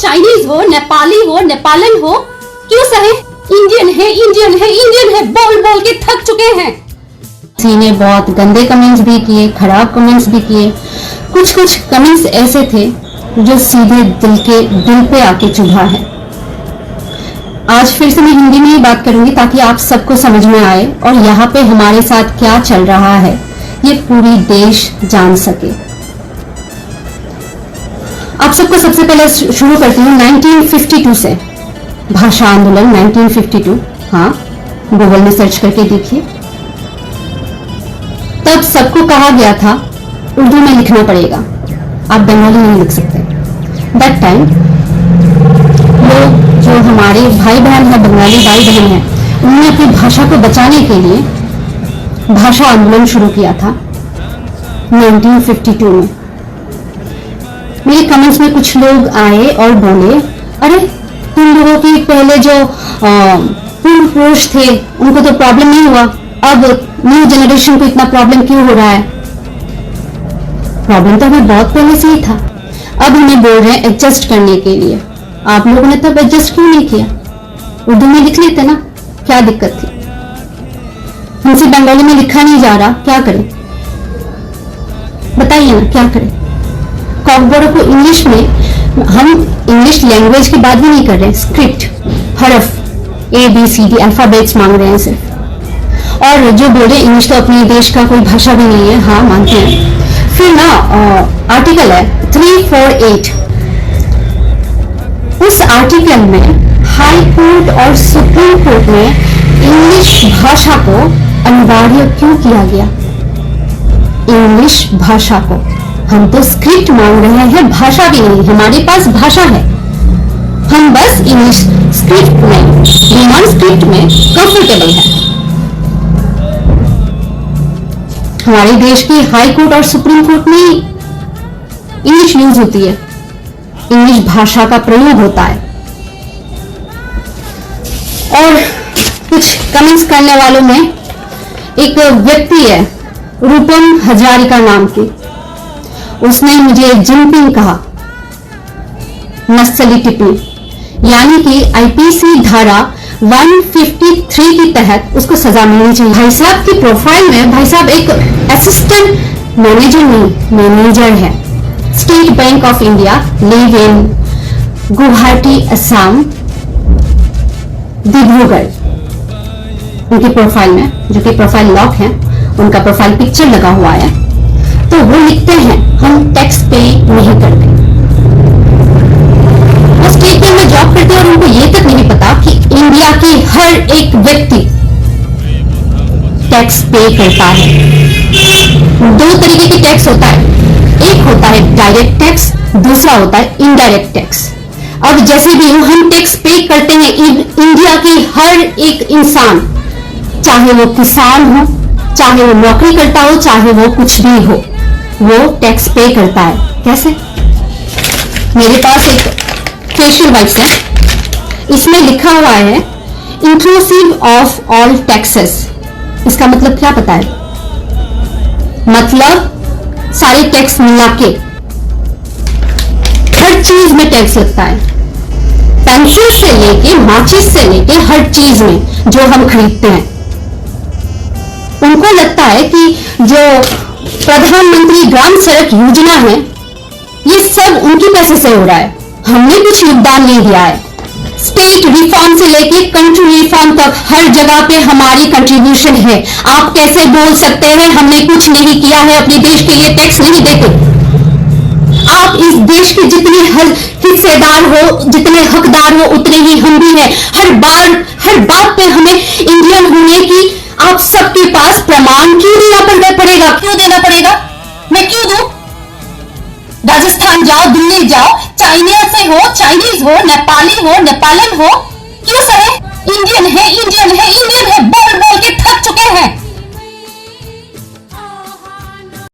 Chinese हो, नेपाली हो, नेपालन हो, क्यों सहे? इंडियन है, इंडियन है, इंडियन है बोल बोल के थक चुके हैं। किसी ने बहुत गंदे कमेंट्स भी किए, खराब कमेंट्स भी किए। कुछ कुछ कमेंट्स ऐसे थे जो सीधे दिल पे आके चुभा है। आज फिर से मैं हिंदी में ही बात करूंगी ताकि आप सबको समझ में आए और यहाँ पे हमारे साथ क्या चल रहा है ये पूरी देश जान सके। आप सबको सबसे पहले शुरू करती हूँ 1952 से। भाषा आंदोलन 1952, हाँ गूगल में सर्च करके देखिए। तब सबको कहा गया था उर्दू में लिखना पड़ेगा, आप बंगाली नहीं लिख सकते। दैट टाइम लोग जो हमारे भाई बहन है, बंगाली भाई बहन है, उन्होंने अपनी भाषा को बचाने के लिए भाषा आंदोलन शुरू किया था 1952 में। मेरे कमेंट्स में कुछ लोग आए और बोले, अरे तुम लोगों की पहले जो पूर्व पुरुष थे उनको तो प्रॉब्लम नहीं हुआ, अब न्यू जनरेशन को इतना प्रॉब्लम क्यों हो रहा है? प्रॉब्लम तो हमें बहुत पहले से ही था, अब हमें बोल रहे हैं एडजस्ट करने के लिए। आप लोगों ने तब एडजस्ट क्यों नहीं किया? उर्दू में लिख लेते ना, क्या दिक्कत थी? हमसे बंगाली में लिखा नहीं जा रहा, क्या करें बताइए ना, क्या करें? कॉकबोरो को इंग्लिश में, हम इंग्लिश लैंग्वेज की बात भी नहीं कर रहे, स्क्रिप्ट, हरफ, ABCD अल्फाबेट्स मांग रहे हैं सिर्फ। और जो बोले इंग्लिश तो अपने देश का कोई भाषा भी नहीं है, हाँ मानते हैं। फिर ना आर्टिकल है 348, उस आर्टिकल में हाई कोर्ट और सुप्रीम कोर्ट में इंग्लिश भाषा को अनिवार्य क्यों किया गया? इंग्लिश भाषा को, हम तो स्क्रिप्ट मांग रहे हैं, भाषा भी नहीं, हमारे पास भाषा है, हम बस इंग्लिश स्क्रिप्ट में, नॉन स्क्रिप्ट में कंफर्टेबल है। हमारे देश की हाई कोर्ट और सुप्रीम कोर्ट में इंग्लिश यूज होती है, इंग्लिश भाषा का प्रयोग होता है। और कुछ कमेंट्स करने वालों में एक व्यक्ति है रूपम हजारिका नाम की, उसने मुझे जिनपिंग कहा, नक्सली टिप्पणी, यानी कि IPC धारा 153 के तहत उसको सजा मिलनी चाहिए। भाई साहब की प्रोफाइल में, भाई साहब एक असिस्टेंट मैनेजर नहीं, मैनेजर है, state bank of India, live in Guwahati Assam, Dibrugarh. उनकी प्रोफाइल में, जो कि प्रोफाइल लॉक है, उनका प्रोफाइल पिक्चर लगा हुआ है, तो वो लिखते हैं हम टैक्स पे नहीं करते। वो स्टेट बैंक में जॉब करते हैं और उनको ये तक नहीं पता कि इंडिया की हर एक व्यक्ति टैक्स पे करता है। दो तरीके की टैक्स होता है, एक होता है डायरेक्ट टैक्स, दूसरा होता है इनडायरेक्ट टैक्स। अब जैसे भी हो, हम टैक्स पे करते हैं। इंडिया की हर एक इंसान, चाहे वो किसान हो, चाहे वो नौकरी करता हो, चाहे वो कुछ भी हो, वो टैक्स पे करता है। कैसे? मेरे पास एक फेशियल वाइप्स है, इसमें लिखा हुआ है इंक्लूसिव ऑफ ऑल टैक्सेस। इसका मतलब क्या पता है? मतलब सारे टैक्स मिला के हर चीज में टैक्स लगता है, पेंसिल से लेके माचिस से लेके हर चीज में जो हम खरीदते हैं। उनको लगता है कि जो प्रधानमंत्री ग्राम सड़क योजना है ये सब उनके पैसे से हो रहा है, हमने कुछ योगदान नहीं दिया है। स्टेट रिफॉर्म से लेके कंट्री रिफॉर्म तक हर जगह पे हमारी कंट्रीब्यूशन है। आप कैसे बोल सकते हैं हमने कुछ नहीं किया है, अपने देश के लिए टैक्स नहीं देते? आप इस देश के जितने हिस्सेदार हो, जितने हकदार हो, उतने ही हम भी हैं। हर बात पे हमें इंडियन होने की आप सबके पास प्रमाण क्यों देना पड़ेगा? क्यों देना पड़ेगा? मैं क्यों दूं? राजस्थान जाओ, दिल्ली जाओ, चाइनीज से हो, चाइनीज हो, नेपाली हो, नेपालन हो, क्यों सहे? इंडियन है, इंडियन है, इंडियन है बोल बोल के थक चुके हैं।